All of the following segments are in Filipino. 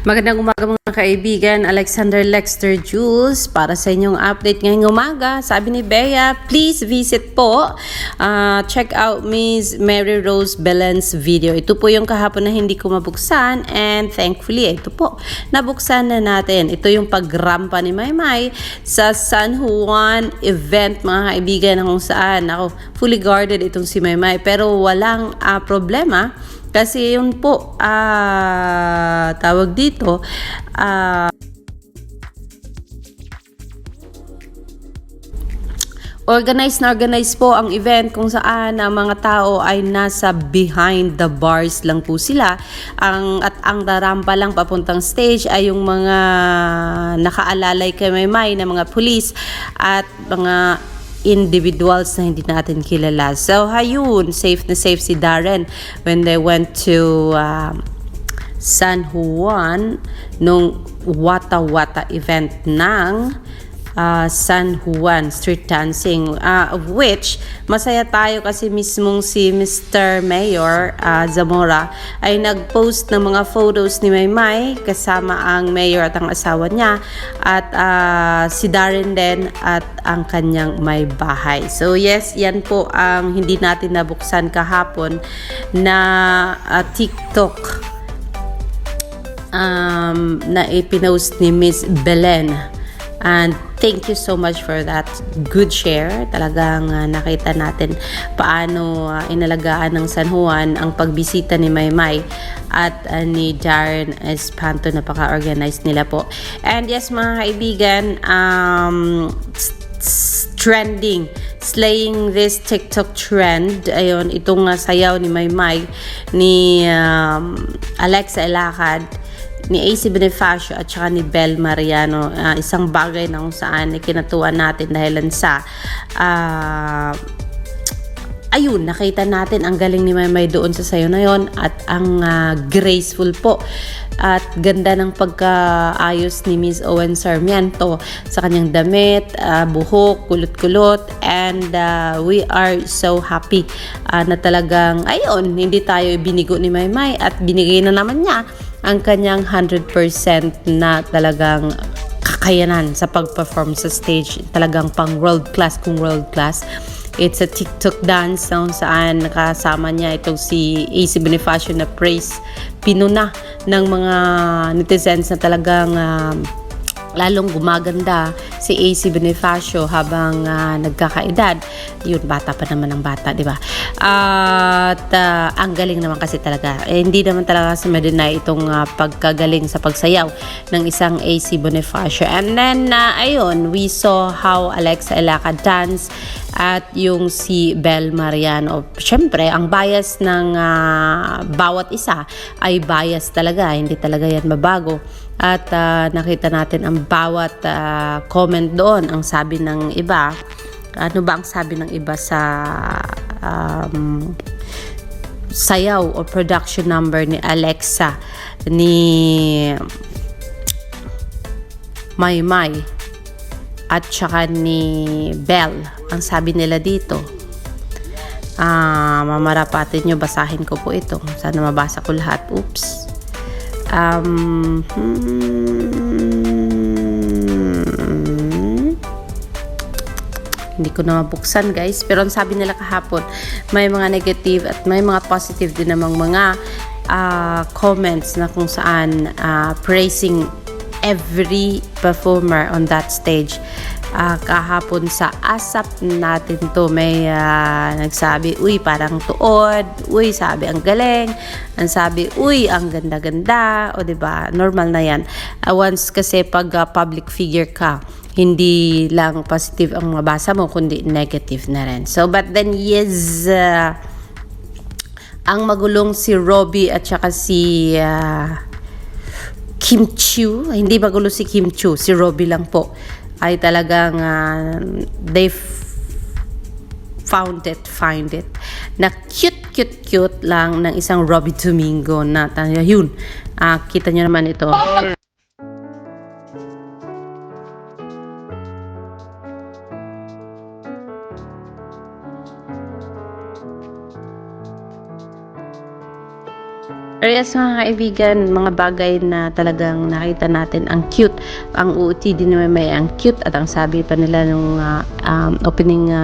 Magandang umaga mga kaibigan, Alexander Lexter Jules para sa inyong update ngayong umaga. Sabi ni Bea, please visit po, check out Miss Mary Rose Belen's video. Ito po yung kahapon na hindi ko mabuksan and thankfully ito po, nabuksan na natin. Ito yung pagrampa ni Maymay sa San Juan event mga kaibigan na kung saan ako fully guarded itong si Maymay pero walang problema. Kasi yun po, tawag dito, organized po ang event kung saan ang mga tao ay nasa behind the bars lang po sila. At ang darampa lang papuntang stage ay yung mga nakaalalay kay Maymay na mga pulis at mga individuals na hindi natin kilala. So, hayun, safe na safe si Darren when they went to San Juan nung Wata Wata event ng San Juan street dancing, of which masaya tayo kasi mismong si Mr. Mayor Zamora ay nag-post ng mga photos ni Maymay kasama ang mayor at ang asawa niya at si Darren din at ang kanyang may bahay. So yes, yan po ang hindi natin nabuksan kahapon na TikTok na ipinost ni Miss Belen. And thank you so much for that good share. Talagang nakita natin paano inalagaan ng San Juan ang pagbisita ni Maymay at ni Darren Espanto. Napaka-organized nila po. And yes mga kaibigan, trending, slaying this TikTok trend. Ayun, itong sayaw ni Maymay ni Alexa Elacad, ni AC Bonifacio at saka ni Bel Mariano. Isang bagay na kung saan ikinatuwa natin dahil sa ayun, nakita natin ang galing ni Maymay doon sa sayo na yon at ang graceful po at ganda ng pagkaayos ni Miss Owen Sarmiento sa kanyang damit, buhok, kulot-kulot, and we are so happy na talagang ayun, hindi tayo binigo ni Maymay at binigay na naman niya ang kanyang 100% na talagang kakayanan sa pag-perform sa stage. Talagang pang world class kung world class. It's a TikTok dance kung saan nakasama niya itong si AC Bonifacio na praise pinuna ng mga netizens na talagang lalong gumaganda si AC Bonifacio habang nagkakaedad. Yun, bata pa naman ang bata, di ba? At ang galing naman kasi talaga. Hindi naman talaga sa ma-deny itong pagkagaling sa pagsayaw ng isang AC Bonifacio. And then, ayun, we saw how Alexa Elacad dance at yung si Bel Mariano. Siyempre, ang bias ng bawat isa ay bias talaga. Hindi talaga yan mabago. At nakita natin ang bawat comment doon. Ang sabi ng iba, ano ba ang sabi ng iba sa sayaw o production number ni Alexa, ni Maymay at saka ni Bel. Ang sabi nila dito, mamarapatin nyo, basahin ko po ito. Sana mabasa ko lahat. Oops. Hindi ko na mabuksan guys, pero ang sabi nila kahapon, may mga negative at may mga positive din namang mga comments na kung saan praising every performer on that stage. Kahapon sa ASAP natin to, may nagsabi, uy parang tuod, uy sabi ang galing, ang sabi uy ang ganda-ganda, o diba, normal na yan. Once kasi pag public figure ka, hindi lang positive ang mabasa mo kundi negative na rin. So but then yes, ang magulong si Robbie at saka si Kim Chiu, hindi magulo si Kim Chiu, si Robbie lang po ay talagang they find it na cute lang ng isang Robbie Domingo na yun, kita nyo naman ito. Pero yes, mga kaibigan, mga bagay na talagang nakita natin ang cute. Ang OOTD ni Maymay ang cute at ang sabi pa nila nung opening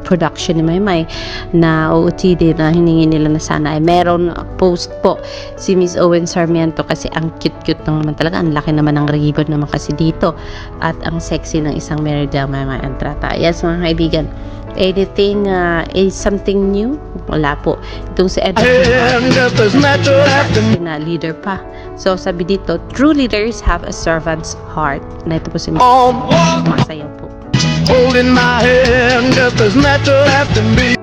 production ni Maymay na OOTD na hiningi nila na sana ay meron post po si Miss Owen Sarmiento kasi ang cute-cute naman talaga. Ang laki naman ng ribbon naman kasi dito at ang sexy ng isang Meridel Maymay Entrata. Yes, mga kaibigan, anything is something new? Wala po. Itong si Edward na leader pa. So sabi dito, true leaders have a servant's heart. Na ito po si masayaw po. Holding my hand just as natural as to me.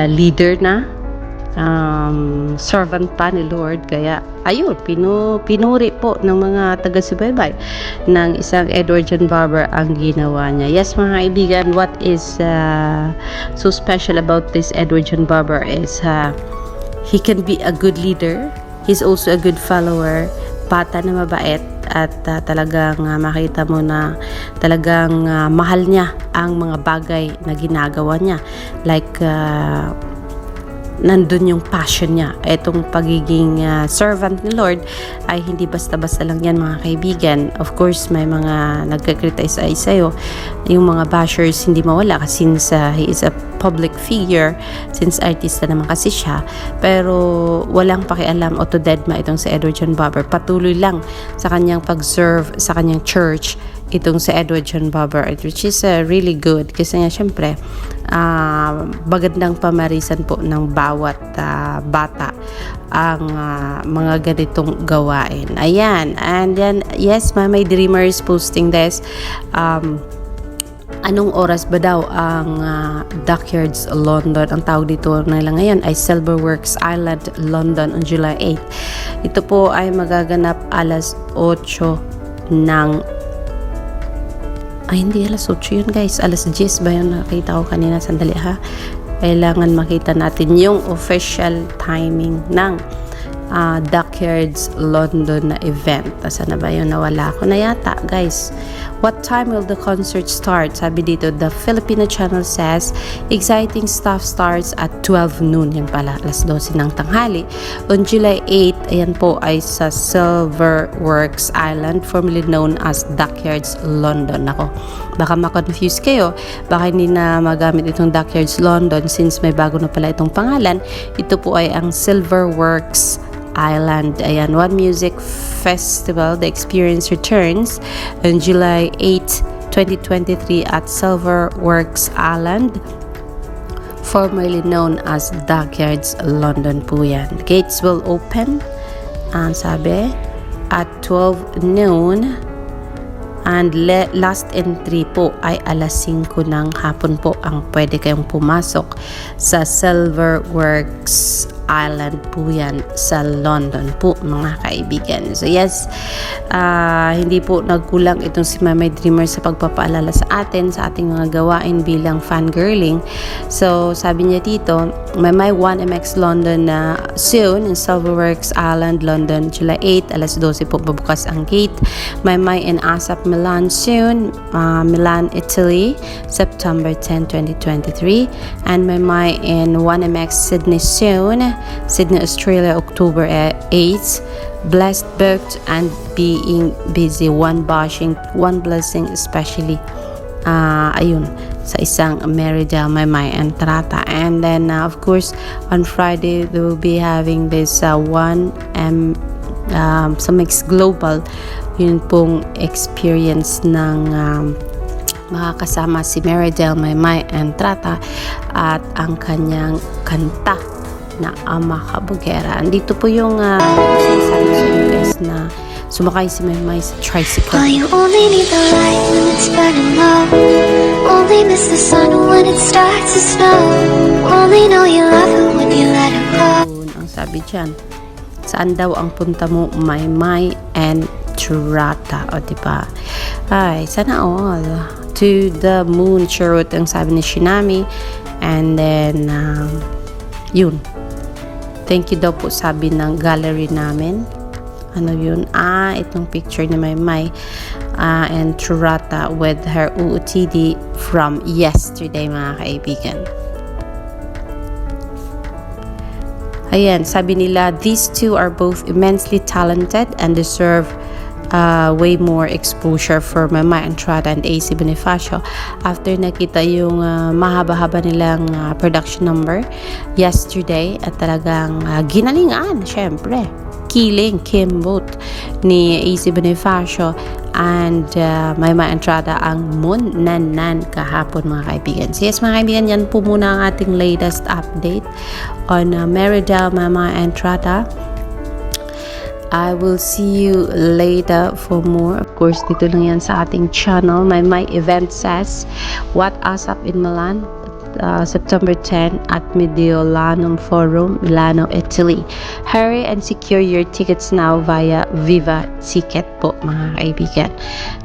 Leader na, servant pa ni Lord, kaya ayun, pinuri po ng mga taga-subaybay ng isang Edward John Barber ang ginawa niya. Yes, mga kaibigan, what is so special about this Edward John Barber is he can be a good leader, he's also a good follower, bata na mabait, at talagang makita mo na talagang mahal niya ang mga bagay na ginagawa niya, like nandun yung passion niya. Etong pagiging servant ni Lord ay hindi basta-basta lang yan, mga kaibigan. Of course, may mga nagkakriticize sa'yo, yung mga bashers hindi mawala kasi since he is a public figure, since artista naman kasi siya, pero walang pakialam o to deadma itong si Edward John Barber. Patuloy lang sa kanyang pag-serve sa kanyang church itong si Edward John Barber, which is really good kasi nga syempre magandang pamarisan po ng bawat bata ang mga ganitong gawain. Ayan, and then yes, may dreamers posting this. Anong oras ba daw ang Dockyards London? Ang tawag dito nila ngayon ay Silverworks Island London on July 8. Ito po ay magaganap alas 8 ng hindi alas 8 yun, guys. Alas 10 ba yun? Nakita ko kanina. Sandali ha. Kailangan makita natin yung official timing ng Dockyards London na event. Saan na ba yun? Nawala ko na yata, guys. What time will the concert start? Sabi dito, the Filipino channel says, exciting stuff starts at 12 noon. Yan pala, alas 12 ng tanghali. On July 8, ayan po ay sa Silverworks Island, formerly known as Dockyards London. Ako, baka ma-confuse kayo. Baka hindi na magamit itong Dockyards London since may bago na pala itong pangalan. Ito po ay ang Silverworks Island. Ayan, One Music Festival, The Experience returns on July 8, 2023 at Silverworks Island, formerly known as Dockyards London po yan. Gates will open, sabi, at 12 noon and last entry po ay alas 5 ng hapon po ang pwede kayong pumasok sa Silverworks Island po yan sa London po, mga kaibigan. So yes, hindi po nagkulang itong si Maymay Dreamer sa pagpapaalala sa atin sa ating mga gawain bilang fangirling. So sabi niya dito, Maymay 1MX London na soon in Silverworks Island, London, July 8, alas 12 po babukas ang gate. Maymay in ASAP Milan soon, Milan, Italy, September 10, 2023, and Maymay in 1MX Sydney soon, Sydney, Australia, October 8. Blessed, booked, and being busy. One blessing, especially. Ayun. sa isang Meridel Maymay Entrata. And then of course on Friday they will be having this 1M sa Mix Global, yun pong experience ng makakasama si Meridel Maymay Entrata at ang kanyang kanta na Ama Kabugera. Andito po yung sinasabi sa US na sumakay si Maymay sa tricycle. Well, you only need the light when it's burning low. Only miss the sun when it starts to snow. Only know you love it when you let it go. Yun ang sabi dyan. Saan daw ang punta mo, Maymay and Entrata? O diba? Ay, sana all. To the moon, charot ang sabi ni Shinami. And then, yun. Thank you daw po sabi ng gallery namin. Ano yun? Itong picture ni Maymay and Entrata with her OOTD from yesterday, mga kaibigan. Ayan, sabi nila, these two are both immensely talented and deserve way more exposure for Maymay Entrata and AC Bonifacio. After nakita yung mahaba-haba nilang production number yesterday at talagang ginalingan, syempre. Killing, kimbot ni AC Bonifacio and Maymay Entrata ang Munnanan kahapon, mga kaibigan. So yes, mga kaibigan, yan po muna ang ating latest update on Meridel Maymay Entrata. I will see you later for more. Of course, dito lang yan sa ating channel. My event says, What ASAP in Milan, September 10 at Mediolanum Forum, Milano, Italy. Hurry and secure your tickets now via Viva Ticket po, mga kaibigan.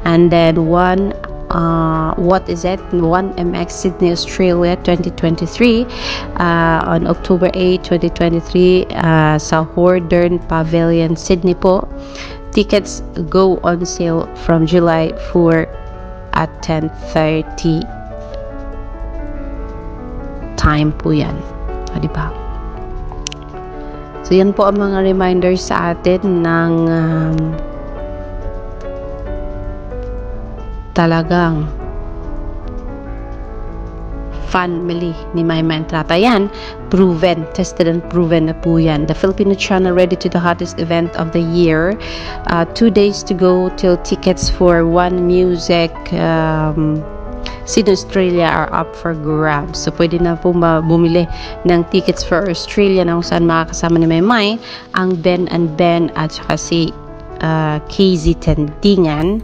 And then what is it? 1MX Sydney, Australia 2023 on October 8, 2023 sa Hordern Pavilion, Sydney po. Tickets go on sale from July 4 at 10:30 time po yan. O, diba? So, yan po ang mga reminders sa atin ng talagang family ni Maymay Entrata. Yan, proven, tested and proven na po yan. The Filipino Channel ready to the hottest event of the year. 2 days to go till tickets for One Music Sydney, Australia are up for grabs. So, pwede na po bumili ng tickets for Australia na kung saan makakasama ni Maymay ang Ben and Ben at saka si KZ Tendingan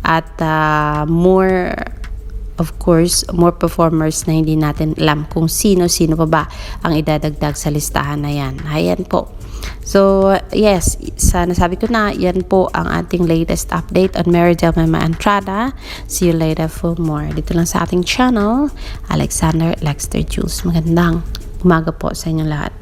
at more, of course, more performers na hindi natin alam kung sino pa ba ang idadagdag sa listahan na yan. Ayan po. So, yes, sana sabi ko na, yan po ang ating latest update on Meridel Maymay Entrata. See you later for more. Dito lang sa ating channel, Alexander Lexter Jules. Magandang umaga po sa inyong lahat.